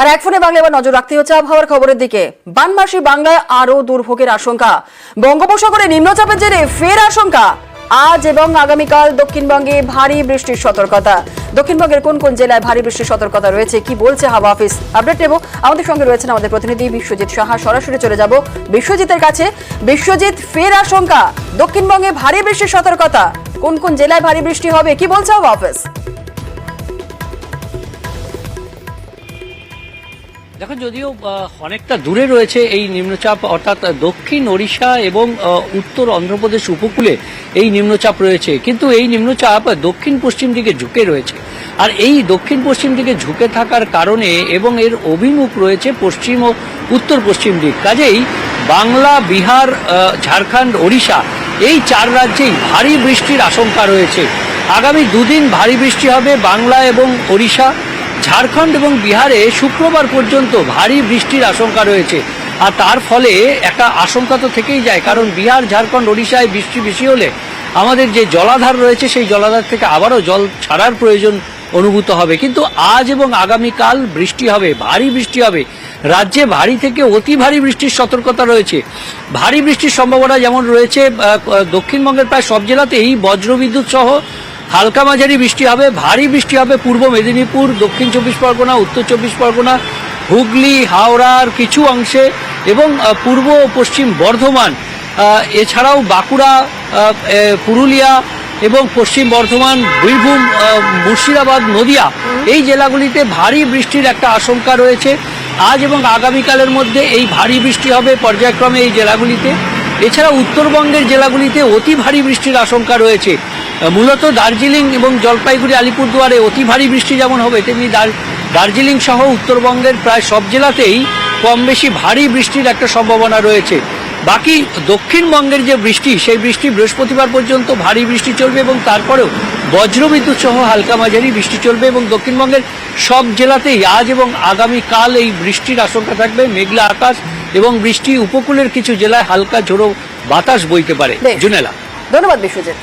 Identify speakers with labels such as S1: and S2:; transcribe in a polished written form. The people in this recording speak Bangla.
S1: আর এক ফোনে বাংলা এবার নজর রাখতে হচ্ছে আবহাওয়ার খবরের দিকে। বানমাসি বাংলায় আরো দুর্ভোগের আশঙ্কা। বঙ্গোপসাগরে নিম্নচাপের জেরে ফের আশঙ্কা। আজ এবং আগামীকাল দক্ষিণবঙ্গে ভারী বৃষ্টির সতর্কতা। দক্ষিণবঙ্গের কোন কোন জেলায় ভারী বৃষ্টির সতর্কতা রয়েছে, কি বলছে হাওয়া অফিস, আপডেট নেব। আমাদের সঙ্গে রয়েছেন আমাদের প্রতিনিধি বিশ্বজিৎ সাহা। সরাসরি চলে যাব বিশ্বজিতের কাছে। বিশ্বজিৎ, ফের আশঙ্কা, দক্ষিণবঙ্গে ভারী বৃষ্টির সতর্কতা, কোন কোন জেলায় ভারী বৃষ্টি হবে, কি বলছে হাওয়া অফিস?
S2: দেখো, যদিও অনেকটা দূরে রয়েছে এই নিম্নচাপ, অর্থাৎ দক্ষিণ ওড়িশা এবং উত্তর অন্ধ্রপ্রদেশ উপকূলে এই নিম্নচাপ রয়েছে, কিন্তু এই নিম্নচাপ দক্ষিণ পশ্চিম দিকে ঝুঁকে রয়েছে। আর এই দক্ষিণ পশ্চিম দিকে ঝুঁকে থাকার কারণে এবং এর অভিমুখ রয়েছে পশ্চিম ও উত্তর পশ্চিম দিক, কাজেই বাংলা, বিহার, ঝাড়খণ্ড, ওড়িশা এই চার রাজ্যেই ভারী বৃষ্টির আশঙ্কা রয়েছে। আগামী দুদিন ভারী বৃষ্টি হবে বাংলা এবং ওড়িশা, ঝাড়খণ্ড এবং বিহারে শুক্রবার পর্যন্ত ভারী বৃষ্টির আশঙ্কা রয়েছে। আর তার ফলে একটা আশঙ্কা তো থেকেই যায়, কারণ বিহার, ঝাড়খণ্ড, ওড়িশায় বৃষ্টি বেশি হলে আমাদের যে জলাধার রয়েছে সেই জলাধার থেকে আবারও জল ছাড়ার প্রয়োজন অনুভূত হবে। কিন্তু আজ এবং আগামীকাল বৃষ্টি হবে, ভারী বৃষ্টি হবে। রাজ্যে ভারী থেকে অতি ভারী বৃষ্টির সতর্কতা রয়েছে। ভারী বৃষ্টির সম্ভাবনা যেমন রয়েছে দক্ষিণবঙ্গের প্রায় সব জেলাতেই বজ্রবিদ্যুৎ সহ হালকা মাঝারি বৃষ্টি হবে। ভারী বৃষ্টি হবে পূর্ব মেদিনীপুর, দক্ষিণ চব্বিশ পরগনা, উত্তর চব্বিশ পরগনা, হুগলি, হাওড়ার কিছু অংশে এবং পূর্ব ও পশ্চিম বর্ধমান, এছাড়াও বাঁকুড়া, পুরুলিয়া এবং পশ্চিম বর্ধমান, বীরভূম, মুর্শিদাবাদ, নদিয়া এই জেলাগুলিতে ভারী বৃষ্টির একটা আশঙ্কা রয়েছে। আজ এবং আগামীকালের মধ্যে এই ভারী বৃষ্টি হবে পর্যায়ক্রমে এই জেলাগুলিতে। এছাড়া উত্তরবঙ্গের জেলাগুলিতে অতি ভারী বৃষ্টির আশঙ্কা রয়েছে। মূলত দার্জিলিং এবং জলপাইগুড়ি, আলিপুরদুয়ারে অতি ভারী বৃষ্টি যেমন হবে, তেমনি দার্জিলিং সহ উত্তরবঙ্গের প্রায় সব জেলাতেই কম বেশি ভারী বৃষ্টির একটা সম্ভাবনা রয়েছে। বাকি দক্ষিণবঙ্গের যে বৃষ্টি, সেই বৃষ্টি বৃহস্পতিবার পর্যন্ত ভারী বৃষ্টি চলবে এবং তারপরেও বজ্রবিদ্যুৎ সহ হালকা মাঝারি বৃষ্টি চলবে এবং দক্ষিণবঙ্গের সব জেলাতেই আজ এবং আগামীকাল এই বৃষ্টির আশঙ্কা থাকবে। মেঘলা আকাশ এবং বৃষ্টি, উপকূলের কিছু জেলায় হালকা ঝোড়ো বাতাস বইতে পারে। জুনেলা,
S1: ধন্যবাদ বিশ্বজিৎ।